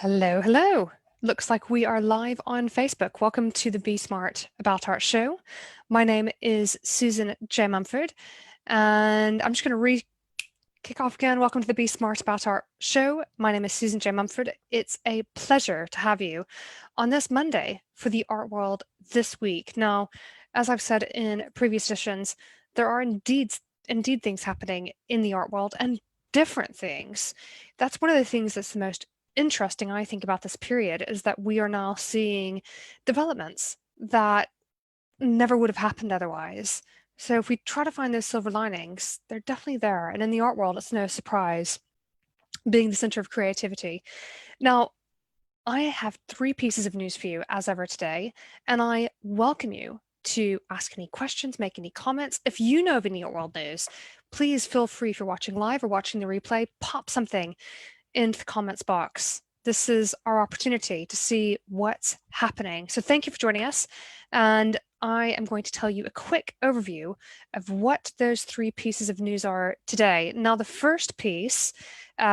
Hello, hello. Looks like we are live on Facebook. Welcome to the Be Smart About Art show. My name is Susan J. Mumford, and I'm just going to kick off again. Welcome to the Be Smart About Art show. My name is Susan J. Mumford. It's a pleasure to have you on this Monday for the art world this week. Now, as I've said in previous editions, there are indeed things happening in the art world and different things. That's one of the things that's the most interesting, I think, about this period is that we are now seeing developments that never would have happened otherwise. So if we try to find those silver linings, they're definitely there. And in the art world, it's no surprise being the center of creativity. Now, I have three pieces of news for you as ever today, and I welcome you to ask any questions, make any comments. If you know of any art world news, please feel free, if you're watching live or watching the replay, pop something into the comments box. This is our opportunity to see what's happening. So thank you for joining us. And I am going to tell you a quick overview of what those three pieces of news are today. Now, the first piece,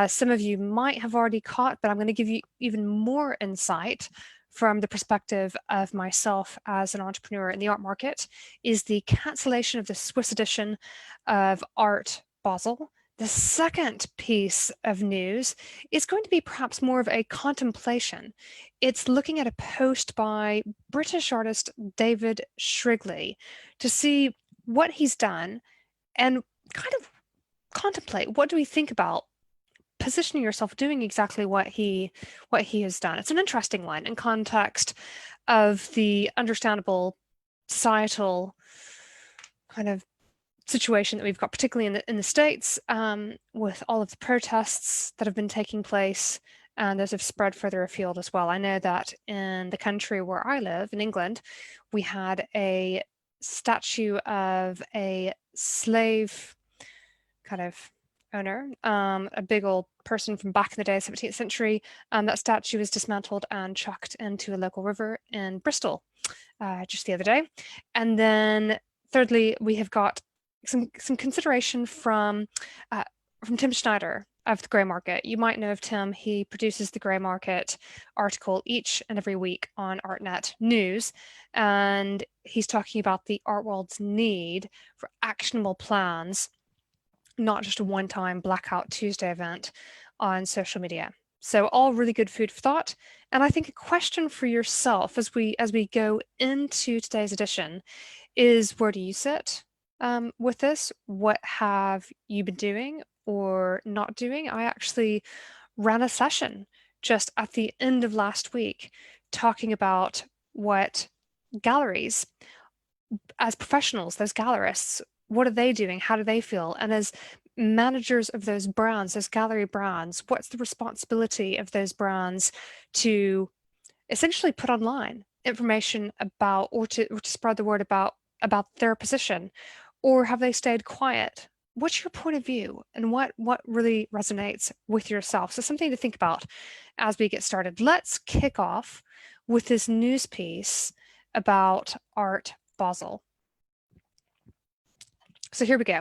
some of you might have already caught, but I'm going to give you even more insight from the perspective of myself as an entrepreneur in the art market, is the cancellation of the Swiss edition of Art Basel. The second piece of news is going to be perhaps more of a contemplation. It's looking at a post by British artist David Shrigley to see what he's done and kind of contemplate, what do we think about positioning yourself doing exactly what he has done. It's an interesting one in context of the understandable societal kind of situation that we've got, particularly in the States, with all of the protests that have been taking place, and those have spread further afield as well. I know that in the country where I live, in England, we had a statue of a slave kind of owner, a big old person from back in the day, 17th century. That statue was dismantled and chucked into a local river in Bristol just the other day. And then thirdly, we have got some consideration from Tim Schneider of the Grey Market. You might know of Tim. He produces the Grey Market article each and every week on ArtNet News, and he's talking about the art world's need for actionable plans, not just a one-time Blackout Tuesday event on social media. So all really good food for thought. And I think a question for yourself as we go into today's edition is, where do you sit with this? What have you been doing or not doing? I actually ran a session just at the end of last week talking about what galleries, as professionals, those gallerists, what are they doing? How do they feel? And as managers of those brands, those gallery brands, what's the responsibility of those brands to essentially put online information about, or to spread the word about their position? Or have they stayed quiet? What's your point of view, and what really resonates with yourself? So something to think about as we get started. Let's kick off with this news piece about Art Basel. So here we go.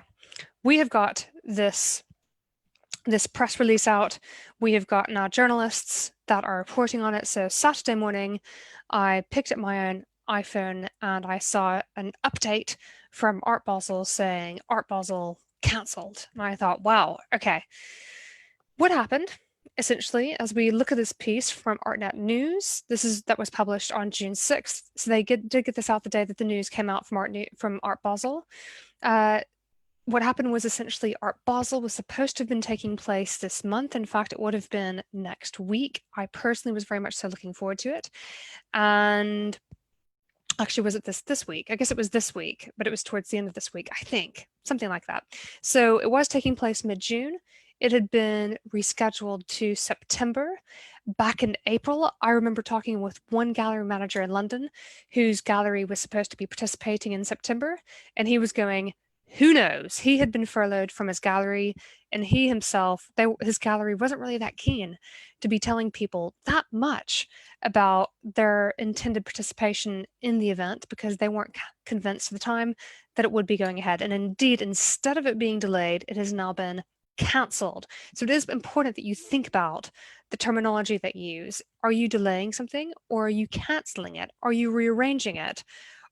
We have got this press release out. We have got now journalists that are reporting on it. So Saturday morning, I picked up my own iPhone and I saw an update from Art Basel saying Art Basel cancelled. And I thought, wow, okay. What happened? Essentially, as we look at this piece from ArtNet News, that was published on June 6th. So they did get this out the day that the news came out from Art Basel. What happened was essentially Art Basel was supposed to have been taking place this month. In fact, it would have been next week. I personally was very much so looking forward to it. And actually, was it this week? I guess it was this week, but it was towards the end of this week, I think, something like that. So it was taking place mid-June. It had been rescheduled to September. Back in April, I remember talking with one gallery manager in London whose gallery was supposed to be participating in September, and he was going, who knows? He had been furloughed from his gallery, and he himself, his gallery wasn't really that keen to be telling people that much about their intended participation in the event because they weren't convinced at the time that it would be going ahead. And indeed, instead of it being delayed, it has now been cancelled. So it is important that you think about the terminology that you use. Are you delaying something, or are you cancelling it? Are you rearranging it?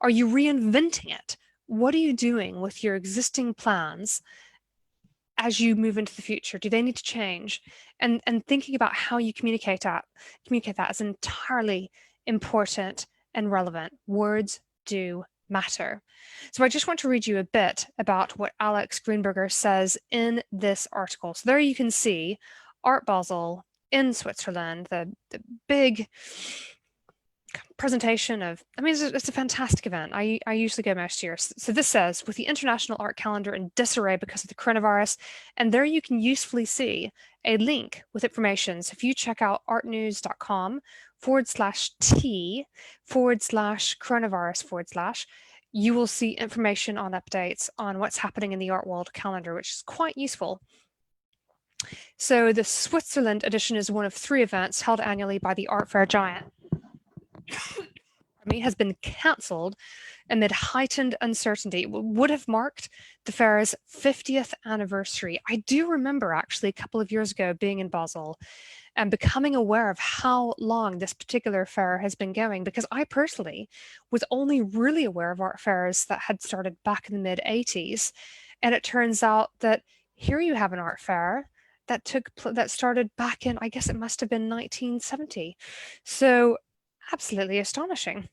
Are you reinventing it? What are you doing with your existing plans as you move into the future? Do they need to change? And thinking about how you communicate that is entirely important and relevant. Words do matter. So I just want to read you a bit about what Alex Greenberger says in this article. So there you can see Art Basel in Switzerland, the big presentation of, I mean, it's a fantastic event. I usually go most years. So this says, with the International Art Calendar in disarray because of the coronavirus, and there you can usefully see a link with information. So if you check out artnews.com/t/coronavirus/, you will see information on updates on what's happening in the art world calendar, which is quite useful. So the Switzerland edition is one of 3 events held annually by the art fair giant. Has been cancelled amid heightened uncertainty. It would have marked the fair's 50th anniversary. I do remember actually a couple of years ago being in Basel and becoming aware of how long this particular fair has been going, because I personally was only really aware of art fairs that had started back in the mid 80s. And it turns out that here you have an art fair that started back in, I guess it must have been 1970. So absolutely astonishing.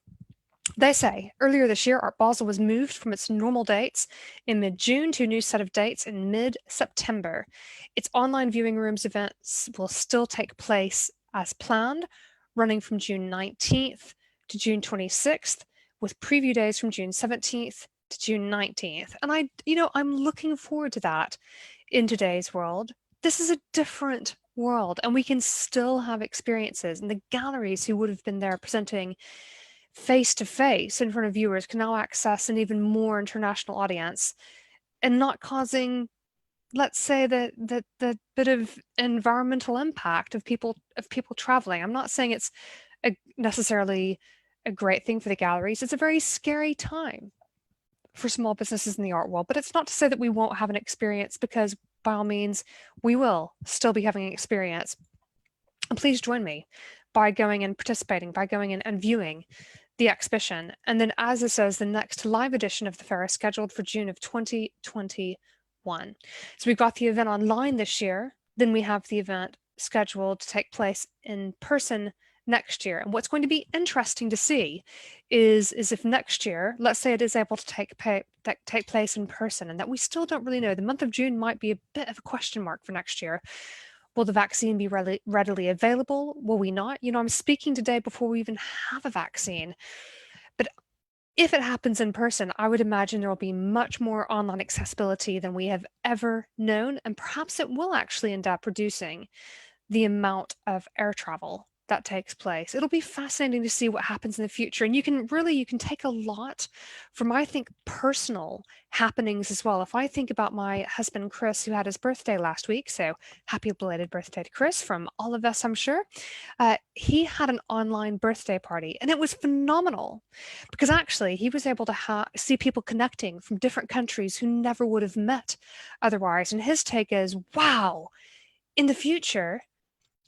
They say earlier this year, Art Basel was moved from its normal dates in mid-June to a new set of dates in mid-September. Its online viewing rooms events will still take place as planned, running from June 19th to June 26th, with preview days from June 17th to June 19th. And I'm looking forward to that in today's world. This is a different world, and we can still have experiences. And the galleries who would have been there presenting face to face in front of viewers can now access an even more international audience, and not causing, let's say, the bit of environmental impact of people traveling. I'm not saying it's necessarily a great thing for the galleries. It's a very scary time for small businesses in the art world, but it's not to say that we won't have an experience, because by all means we will still be having an experience. And please join me by going and participating, by going in and viewing the exhibition. And then, as it says, the next live edition of the fair is scheduled for June of 2021. So we've got the event online this year, then we have the event scheduled to take place in person next year. And what's going to be interesting to see is if next year, let's say it is able to take place in person, and that we still don't really know. The month of June might be a bit of a question mark for next year. Will the vaccine be readily available? Will we not? I'm speaking today before we even have a vaccine. But if it happens in person, I would imagine there will be much more online accessibility than we have ever known. And perhaps it will actually end up reducing the amount of air travel that takes place. It'll be fascinating to see what happens in the future. And you can take a lot from, I think, personal happenings as well. If I think about my husband, Chris, who had his birthday last week, so happy belated birthday to Chris from all of us, I'm sure. He had an online birthday party, and it was phenomenal, because actually he was able to see people connecting from different countries who never would have met otherwise. And his take is, wow, in the future,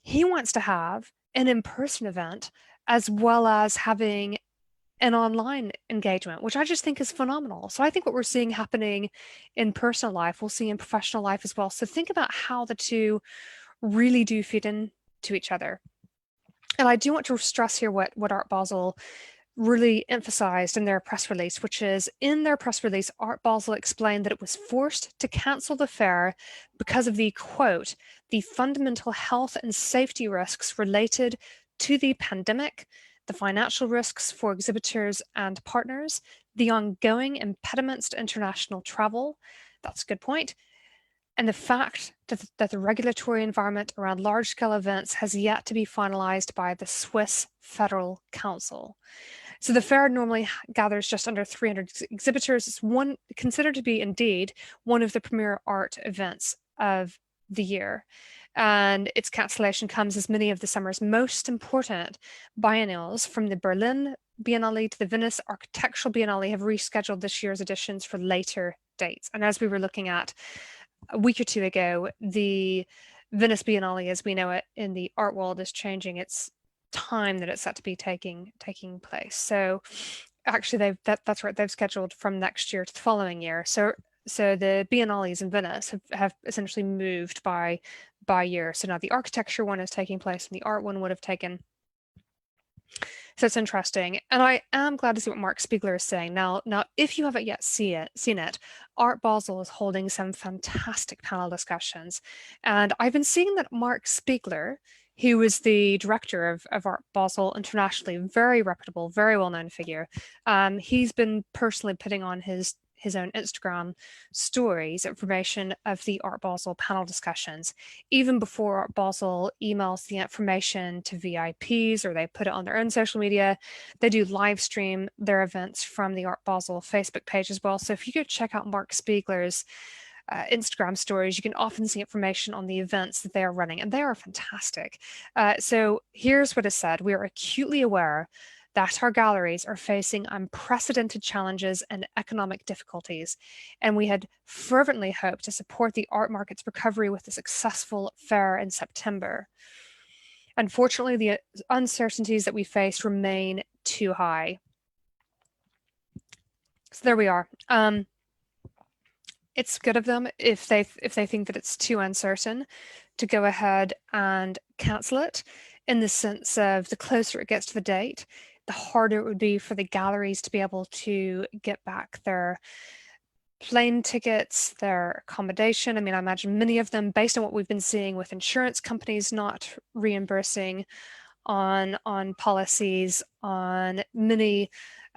he wants to have an in-person event as well as having an online engagement, which I just think is phenomenal. So I think what we're seeing happening in personal life, we'll see in professional life as well. So think about how the two really do fit into each other. And I do want to stress here what Art Basel really emphasized in their press release, which is, in their press release, Art Basel explained that it was forced to cancel the fair because of the, quote, the fundamental health and safety risks related to the pandemic, the financial risks for exhibitors and partners, the ongoing impediments to international travel. That's a good point. And the fact that the regulatory environment around large-scale events has yet to be finalized by the Swiss Federal Council. So the fair normally gathers just under 300 exhibitors. It's considered to be indeed one of the premier art events of the year. And its cancellation comes as many of the summer's most important biennials, from the Berlin Biennale to the Venice Architectural Biennale, have rescheduled this year's editions for later dates. And as we were looking at a week or two ago, the Venice Biennale, as we know it in the art world, is changing its time that it's set to be taking place. So actually, that's right. They've scheduled from next year to the following year. So the biennales in Venice have essentially moved by year. So now the architecture one is taking place, and the art one would have taken. So it's interesting, and I am glad to see what Mark Spiegler is saying. Now, if you haven't yet seen it, Art Basel is holding some fantastic panel discussions, and I've been seeing that Mark Spiegler, who is the director of Art Basel internationally, very reputable, very well-known figure, he's been personally putting on his own Instagram stories information of the Art Basel panel discussions, even before Art Basel emails the information to VIPs or they put it on their own social media. They do live stream their events from the Art Basel Facebook page as well. So if you go check out Mark Spiegler's Instagram stories, you can often see information on the events that they are running, and they are fantastic. So here's what is said. We are acutely aware that our galleries are facing unprecedented challenges and economic difficulties, and we had fervently hoped to support the art market's recovery with a successful fair in September. Unfortunately, the uncertainties that we face remain too high. So there we are. It's good of them if they think that it's too uncertain to go ahead and cancel it, in the sense of the closer it gets to the date, the harder it would be for the galleries to be able to get back their plane tickets, their accommodation. I mean, I imagine many of them, based on what we've been seeing with insurance companies not reimbursing on policies, on many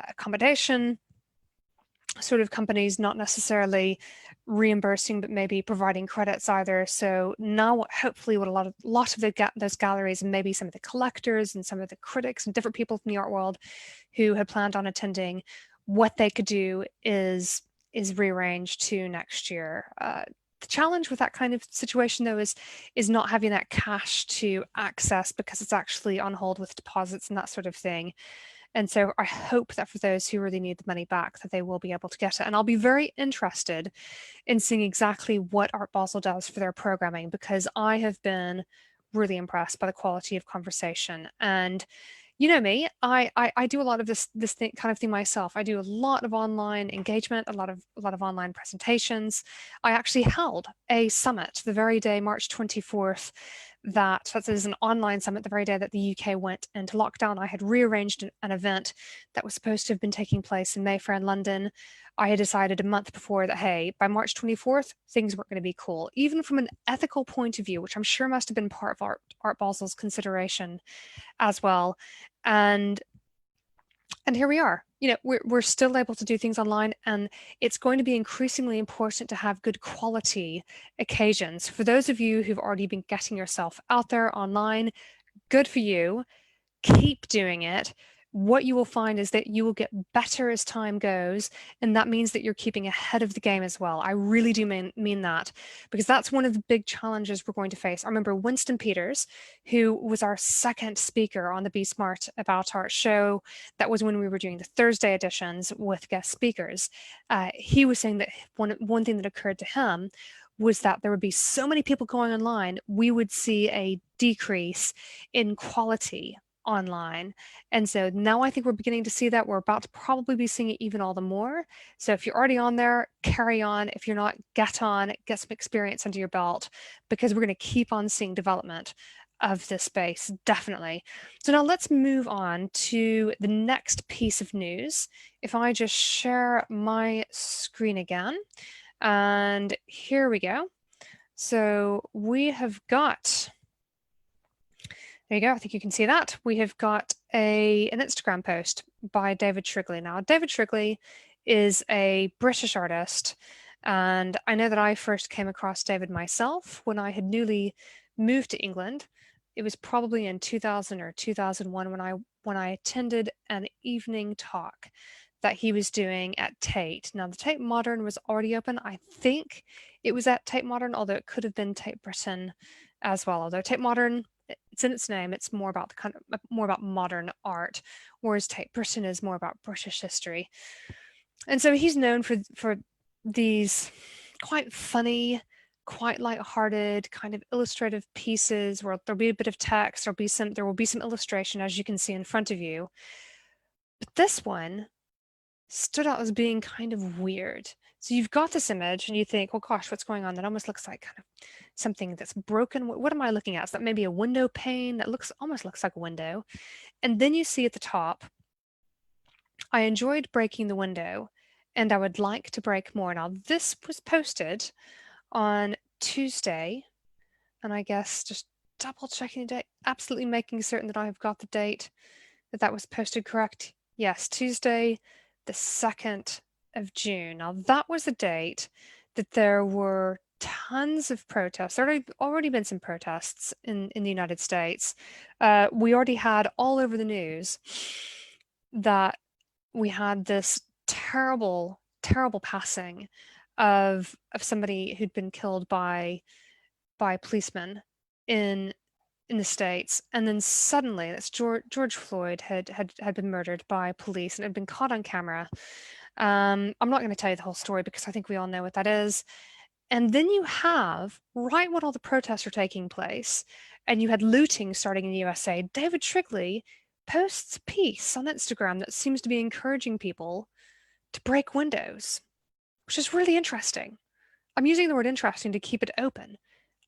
accommodation sort of companies not necessarily reimbursing, but maybe providing credits either. So now, hopefully, what a lot of those galleries, and maybe some of the collectors and some of the critics and different people from the art world who had planned on attending, what they could do is rearrange to next year. The challenge with that kind of situation, though, is not having that cash to access, because it's actually on hold with deposits and that sort of thing. And so I hope that for those who really need the money back, that they will be able to get it. And I'll be very interested in seeing exactly what Art Basel does for their programming, because I have been really impressed by the quality of conversation. And you know me, I do a lot of this kind of thing myself. I do a lot of online engagement, a lot of online presentations. I actually held a summit the very day, March 24th, that is an online summit, the very day that the UK went into lockdown. I had rearranged an event that was supposed to have been taking place in Mayfair in London. I had decided a month before that, hey, by March 24th, things weren't going to be cool, even from an ethical point of view, which I'm sure must have been part of Art Basel's consideration as well. And here we are. You know, we're still able to do things online, and it's going to be increasingly important to have good quality occasions. For those of you who've already been getting yourself out there online, good for you. Keep doing it. What you will find is that you will get better as time goes, and that means that you're keeping ahead of the game as well. I really do mean that, because that's one of the big challenges we're going to face. I remember Winston Peters, who was our second speaker on the Be Smart About Art show. That was when we were doing the Thursday editions with guest speakers. He was saying that one thing that occurred to him was that there would be so many people going online, we would see a decrease in quality online. And so now I think we're beginning to see that. We're about to probably be seeing it even all the more. So if you're already on there, carry on. If you're not, get on, get some experience under your belt, because we're going to keep on seeing development of this space, definitely. So now let's move on to the next piece of news. If I just share my screen again, and here we go. So we have got, there you go. I think you can see that. We have got an Instagram post by David Shrigley. Now, David Shrigley is a British artist, and I know that I first came across David myself when I had newly moved to England. It was probably in 2000 or 2001 when I attended an evening talk that he was doing at Tate. Now, the Tate Modern was already open. I think it was at Tate Modern, although it could have been Tate Britain as well. Although Tate Modern, it's in its name, it's more about more about modern art, whereas Tate Britain is more about British history. And so he's known for these quite funny, quite light-hearted kind of illustrative pieces where there'll be a bit of text, there will be some illustration, as you can see in front of you. But this one stood out as being kind of weird. So you've got this image and you think, oh gosh, what's going on? That almost looks like kind of something that's broken. What am I looking at? Is that maybe a window pane that almost looks like a window? And then you see at the top, I enjoyed breaking the window and I would like to break more. Now this was posted on Tuesday, and I guess just double checking the date, absolutely making certain that I've got the date, that was posted correct. Yes, Tuesday, the 2nd of June. Now that was the date that there were tons of protests. There had already been some protests in the United States. We already had all over the news that we had this terrible, terrible passing of somebody who'd been killed by policemen in the States, and then suddenly that's George Floyd had been murdered by police and had been caught on camera. I'm not going to tell you the whole story because I think we all know what that is. And then you have, right when all the protests are taking place, and you had looting starting in the USA, David Shrigley posts a piece on Instagram that seems to be encouraging people to break windows, which is really interesting. I'm using the word interesting to keep it open.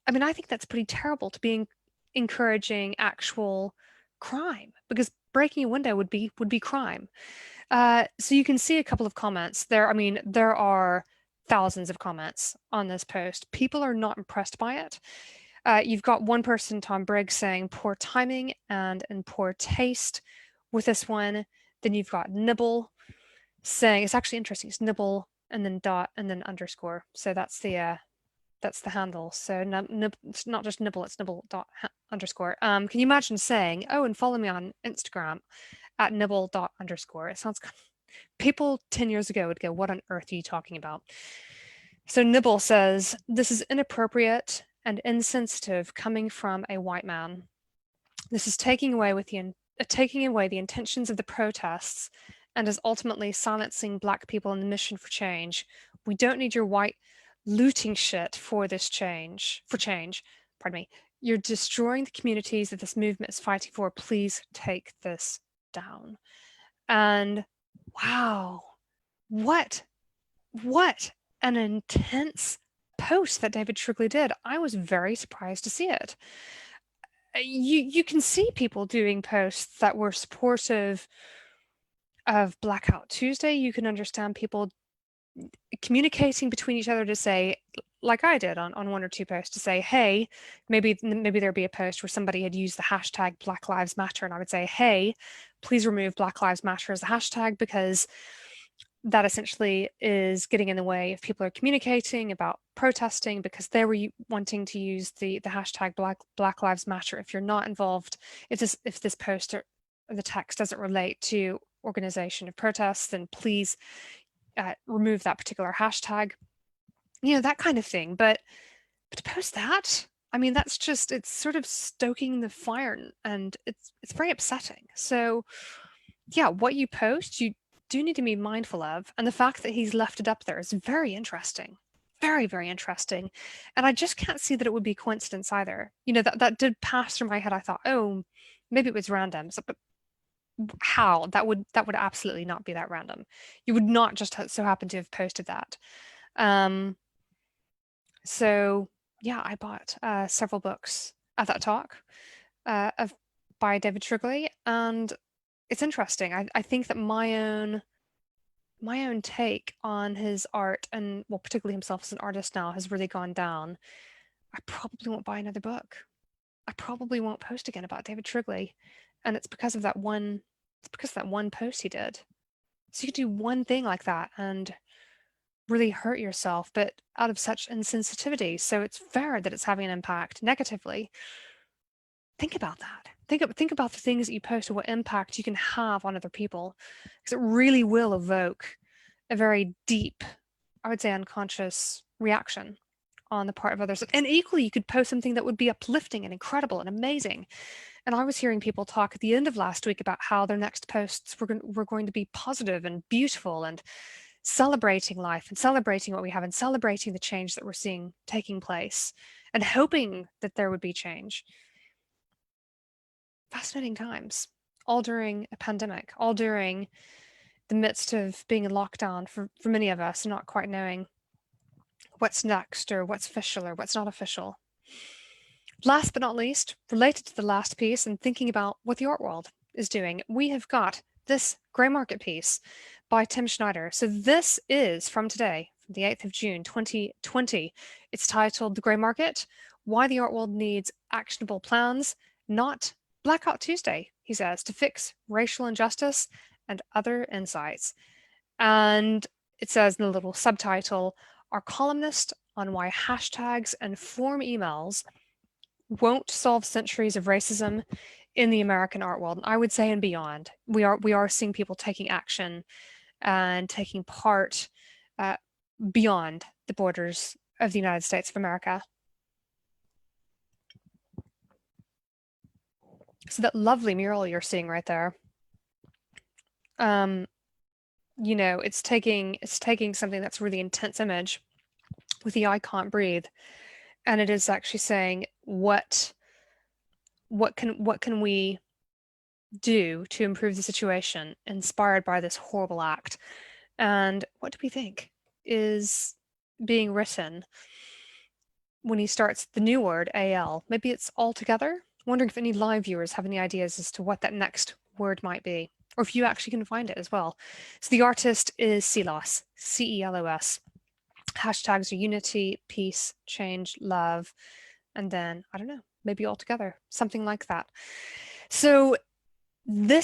I mean, I think that's pretty terrible to be encouraging actual crime, because breaking a window would be crime. So you can see a couple of comments there. I mean, there are thousands of comments on this post. People are not impressed by it. You've got one person, Tom Briggs, saying poor timing and in poor taste with this one. Then you've got Nibble saying, it's actually interesting, it's Nibble and then dot and then underscore. So that's the handle. So it's not just Nibble, it's Nibble dot underscore. Can you imagine saying, oh, and follow me on Instagram at Nibble dot underscore? It sounds kind of, people 10 years ago would go, what on earth are you talking about? So Nibble says, this is inappropriate and insensitive coming from a white man. This is taking away the intentions of the protests and is ultimately silencing Black people in the mission for change. We don't need your white looting shit for change. Pardon me. You're destroying the communities that this movement is fighting for. Please take this down. And wow, what an intense post that David Shrigley did. I was very surprised to see it. You can see people doing posts that were supportive of Blackout Tuesday. You can understand people communicating between each other to say, like I did on one or two posts, to say, hey, maybe there'd be a post where somebody had used the hashtag Black Lives Matter, and I would say, hey, please remove Black Lives Matter as a hashtag, because that essentially is getting in the way if people are communicating about protesting, because they were wanting to use the hashtag Black Lives Matter. If you're not involved, if this post or the text doesn't relate to organization of protests, then please remove that particular hashtag, that kind of thing. But to post that, I mean, that's just, it's sort of stoking the fire, and it's very upsetting. So yeah, what you post, you do need to be mindful of. And the fact that he's left it up there is very interesting. Very, very interesting. And I just can't see that it would be coincidence either. That did pass through my head. I thought, oh, maybe it was random. So, but how? That would absolutely not be that random. You would not just so happen to have posted that. So yeah, I bought several books at that talk by David Shrigley, and it's interesting. I think that my own take on his art, and well, particularly himself as an artist now, has really gone down. I probably won't buy another book. I probably won't post again about David Shrigley, and it's because of that one. It's because of that one post he did. So you could do one thing like that and really hurt yourself, but out of such insensitivity. So it's fair that it's having an impact negatively. Think about that. Think about the things that you post and what impact you can have on other people, because it really will evoke a very deep, I would say, unconscious reaction on the part of others. And equally, you could post something that would be uplifting and incredible and amazing. And I was hearing people talk at the end of last week about how their next posts were going to be positive and beautiful, and celebrating life and celebrating what we have and celebrating the change that we're seeing taking place and hoping that there would be change. Fascinating times, all during a pandemic, all during the midst of being in lockdown for many of us, not quite knowing what's next or what's official or what's not official. Last but not least, related to the last piece and thinking about what the art world is doing, we have got this grey market piece by Tim Schneider. So this is from today, from the 8th of June, 2020. It's titled The Grey Market, Why the Art World Needs Actionable Plans, Not Blackout Tuesday, he says, to fix racial injustice and other insights. And it says in the little subtitle, our columnist on why hashtags and form emails won't solve centuries of racism in the American art world. And I would say and beyond. We are seeing people taking action and taking part beyond the borders of the United States of America. So that lovely mural you're seeing right there, you know, it's taking something that's a really intense image with the I can't breathe, and it is actually saying what can we do to improve the situation inspired by this horrible act. And what do we think is being written when he starts the new word AL? Maybe it's all together. Wondering if any live viewers have any ideas as to what that next word might be, or if you actually can find it as well. So the artist is Celos, CELOS. Hashtags are unity, peace, change, love, and then, I don't know, maybe all together, something like that. So the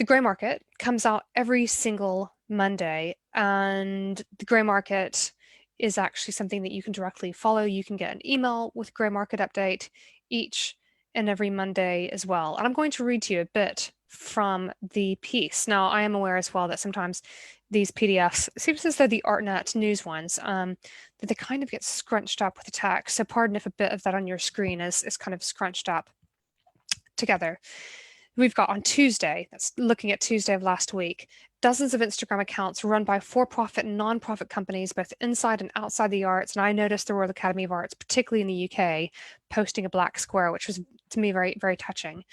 Grey Market comes out every single Monday, and the Grey Market is actually something that you can directly follow. You can get an email with Grey Market update each and every Monday as well. And I'm going to read to you a bit from the piece. Now, I am aware as well that sometimes these PDFs, it seems as though the ArtNet news ones, that they kind of get scrunched up with the text. So pardon if a bit of that on your screen is kind of scrunched up together. We've got on Tuesday, that's looking at Tuesday of last week, dozens of Instagram accounts run by for-profit and non-profit companies, both inside and outside the arts. And I noticed the Royal Academy of Arts, particularly in the UK, posting a black square, which was to me very, very touching.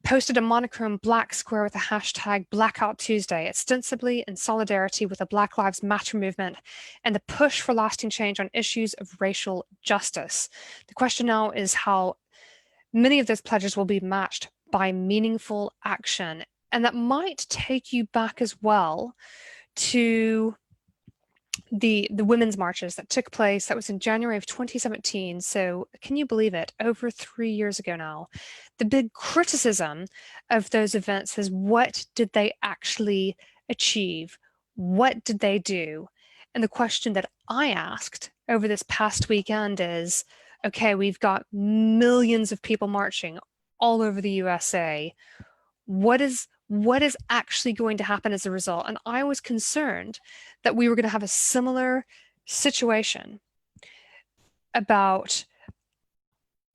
Posted a monochrome black square with the hashtag Blackout Tuesday, ostensibly in solidarity with the Black Lives Matter movement and the push for lasting change on issues of racial justice. The question now is how many of those pledges will be matched by meaningful action. And that might take you back as well to the women's marches that took place. That was in January of 2017. So can you believe it? Over 3 years ago now. The big criticism of those events is, what did they actually achieve? What did they do? And the question that I asked over this past weekend is, okay, we've got millions of people marching all over the USA. What is actually going to happen as a result? And I was concerned that we were going to have a similar situation about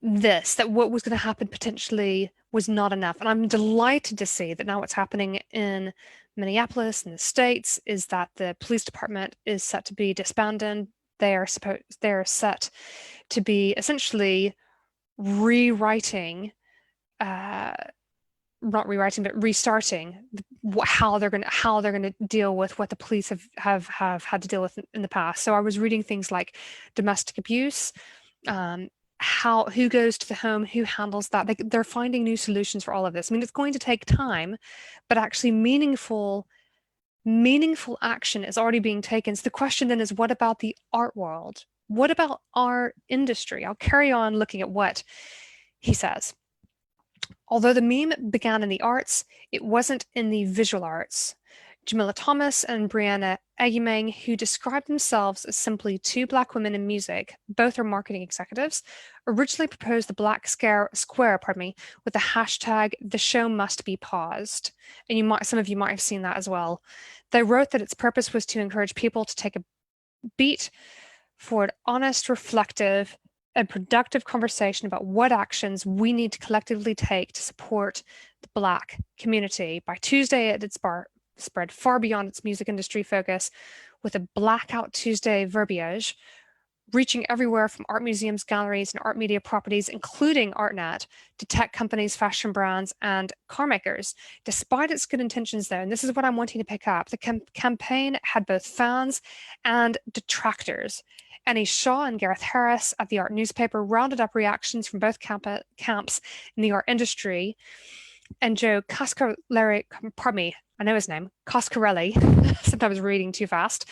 this, that what was going to happen potentially was not enough. And I'm delighted to see that now what's happening in Minneapolis in the States is that the police department is set to be disbanded. They're set to be essentially rewriting, not rewriting, but restarting how they're going to deal with what the police have had to deal with in the past. So I was reading things like domestic abuse, who goes to the home, who handles that. They're finding new solutions for all of this. I mean, it's going to take time, but actually meaningful action is already being taken. So the question then is, what about the art world? What about our industry? I'll carry on looking at what he says. Although the meme began in the arts, it wasn't in the visual arts. Jamila Thomas and Brianna Agumeng, who describe themselves as simply two Black women in music, both are marketing executives, originally proposed the black square, with the hashtag "the show must be paused." And some of you might have seen that as well. They wrote that its purpose was to encourage people to take a beat for an honest, reflective, and productive conversation about what actions we need to collectively take to support the Black community. By Tuesday, it had spread far beyond its music industry focus, with a Blackout Tuesday verbiage, reaching everywhere from art museums, galleries, and art media properties, including ArtNet, to tech companies, fashion brands, and car makers. Despite its good intentions, though, and this is what I'm wanting to pick up, the campaign had both fans and detractors. Annie Shaw and Gareth Harris at the art newspaper rounded up reactions from both camps in the art industry, and Joe Coscarelli, pardon me, I know his name, Coscarelli, sometimes reading too fast,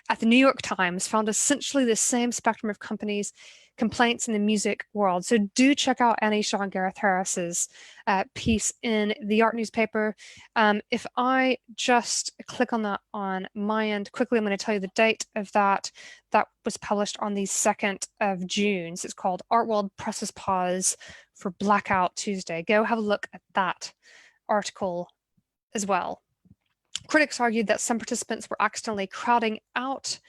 at the New York Times found essentially the same spectrum of companies' complaints in the music world. So do check out Annie Shaw and Gareth Harris's piece in the art newspaper. If I just click on that on my end quickly, I'm going to tell you the date of that. That was published on the 2nd of June. So it's called Art World Presses Pause for Blackout Tuesday. Go have a look at that article as well. Critics argued that some participants were accidentally crowding out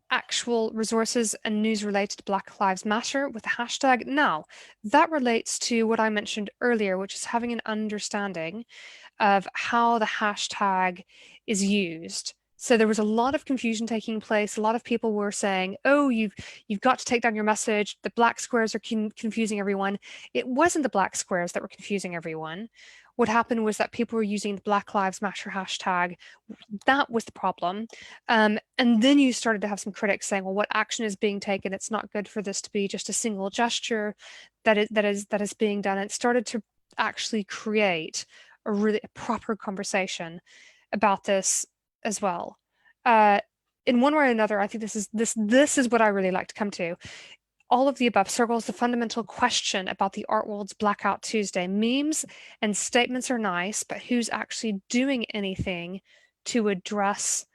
actual resources and news related to Black Lives Matter with the hashtag. Now, that relates to what I mentioned earlier, which is having an understanding of how the hashtag is used. So there was a lot of confusion taking place. A lot of people were saying, oh, you've got to take down your message. The black squares are confusing everyone. It wasn't the black squares that were confusing everyone. What happened was that people were using the Black Lives Matter hashtag. That was the problem. And then you started to have some critics saying, well, what action is being taken? It's not good for this to be just a single gesture that is being done. It started to actually create a proper conversation about this as well. In one way or another, I think this is what I really like to come to. All of the above circles the fundamental question about the art world's Blackout Tuesday. Memes and statements are nice, but who's actually doing anything to address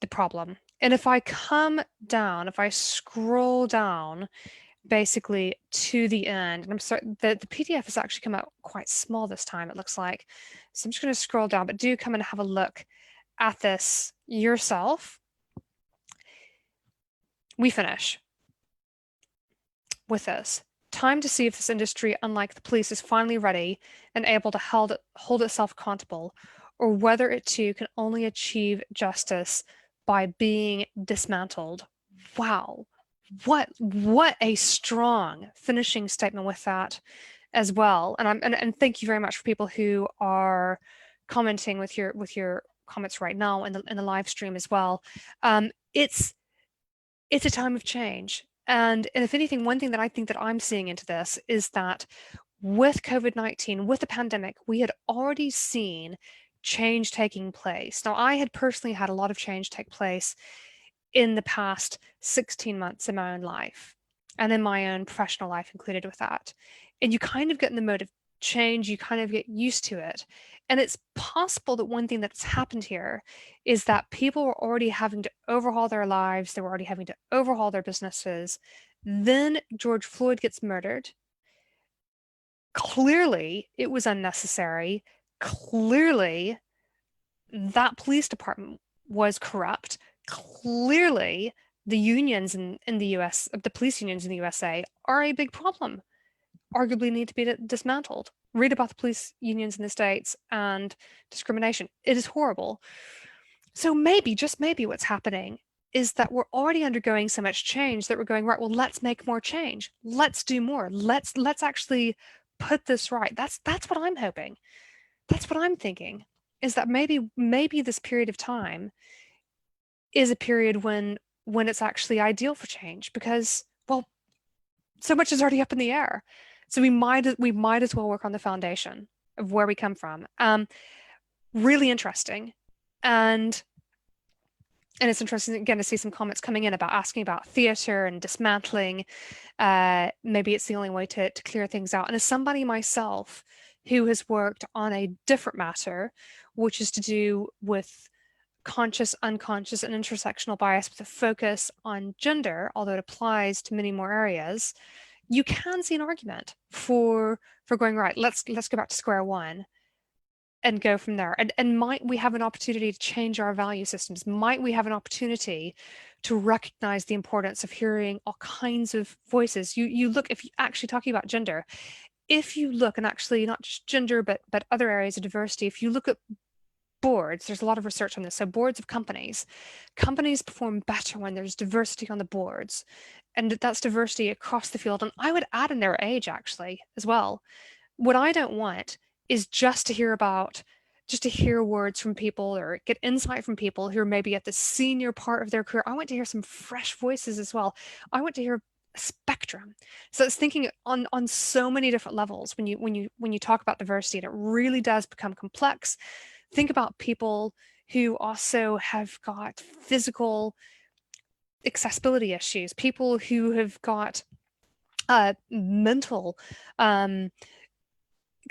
the problem? And if I come down, if I scroll down basically to the end, and I'm sorry, the PDF has actually come out quite small this time, it looks like. So I'm just going to scroll down, but do come and have a look at this yourself. We finish with this. Time to see if this industry, unlike the police, is finally ready and able to hold itself accountable, or whether it too can only achieve justice by being dismantled. Wow. What a strong finishing statement with that as well. And thank you very much for people who are commenting with your comments right now in the live stream as well. It's a time of change. And if anything, one thing that I think that I'm seeing into this is that with COVID-19, with the pandemic, we had already seen change taking place. Now, I had personally had a lot of change take place in the past 16 months in my own life and in my own professional life included with that. And you kind of get in the mode of change, you kind of get used to it. And it's possible that one thing that's happened here is that people were already having to overhaul their lives, they were already having to overhaul their businesses. Then George Floyd gets murdered. Clearly, it was unnecessary. Clearly, that police department was corrupt. Clearly, the unions in the US, the police unions in the USA, are a big problem, arguably need to be dismantled. Read about the police unions in the States and discrimination. It is horrible. So maybe, just maybe, what's happening is that we're already undergoing so much change that we're going, right, well, let's make more change. Let's do more. Let's actually put this right. That's what I'm hoping. That's what I'm thinking, is that maybe this period of time is a period when it's actually ideal for change, because, well, so much is already up in the air. So we might as well work on the foundation of where we come from. Really interesting. And it's interesting again to see some comments coming in about asking about theater and dismantling. Maybe it's the only way to clear things out. And as somebody myself who has worked on a different matter, which is to do with conscious, unconscious, and intersectional bias with a focus on gender, although it applies to many more areas, you can see an argument for going, right, let's go back to square one and go from there. And might we have an opportunity to change our value systems? Might we have an opportunity to recognize the importance of hearing all kinds of voices? You look, if you actually talking about gender, if you look, and actually not just gender, but other areas of diversity, if you look at boards, there's a lot of research on this. So boards of companies perform better when there's diversity on the boards. And that's diversity across the field. And I would add in their age actually as well. What I don't want is just to hear words from people or get insight from people who are maybe at the senior part of their career. I want to hear some fresh voices as well. I want to hear a spectrum. So it's thinking on so many different levels when you talk about diversity, and it really does become complex. Think about people who also have got physical accessibility issues, people who have got mental um,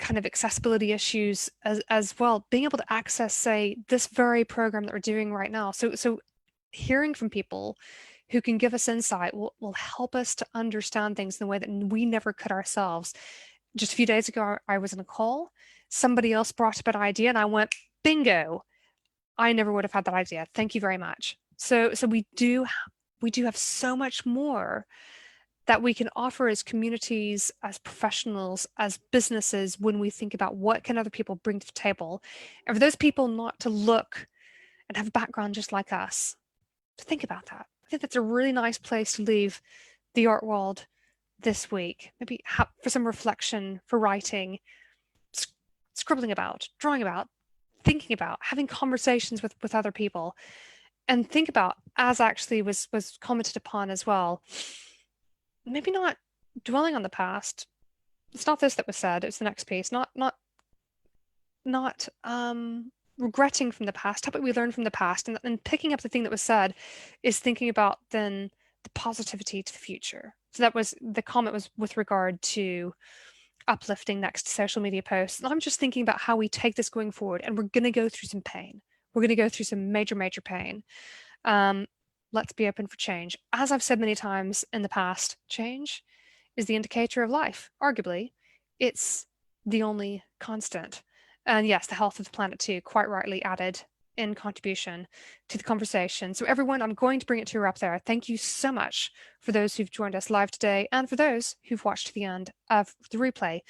kind of accessibility issues as well, being able to access, say, this very program that we're doing right now. So hearing from people who can give us insight will help us to understand things in a way that we never could ourselves. Just a few days ago, I was in a call. Somebody else brought up an idea, and I went, bingo. I never would have had that idea. Thank you very much. So we do have so much more that we can offer as communities, as professionals, as businesses when we think about what can other people bring to the table. And for those people not to look and have a background just like us, to think about that. I think that's a really nice place to leave the art world this week. Maybe for some reflection, for writing, scribbling about, drawing about, thinking about, having conversations with other people. And think about, as actually was commented upon as well, maybe not dwelling on the past. It's not this that was said, it's the next piece. Not regretting from the past. How about we learn from the past? And picking up the thing that was said is thinking about then the positivity to the future. So that was the comment, was with regard to uplifting next to social media posts. And I'm just thinking about how we take this going forward, and we're going to go through some pain. We're going to go through some major, major pain. Let's be open for change. As I've said many times in the past, change is the indicator of life. Arguably, it's the only constant. And yes, the health of the planet too, quite rightly added in contribution to the conversation. So everyone, I'm going to bring it to a wrap there. Thank you so much for those who've joined us live today, and for those who've watched to the end of the replay.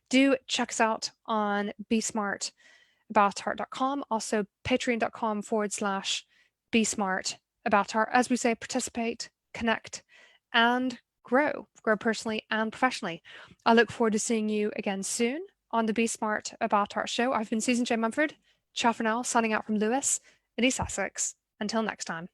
Do check us out on besmartaboutar.com, also patreon.com/besmartaboutar. As we say, participate, connect, and grow personally and professionally. I look forward to seeing you again soon on the Be Smart About Art show. I've been Susan J. Mumford. Ciao for now, signing out from Lewis in East Sussex. Until next time.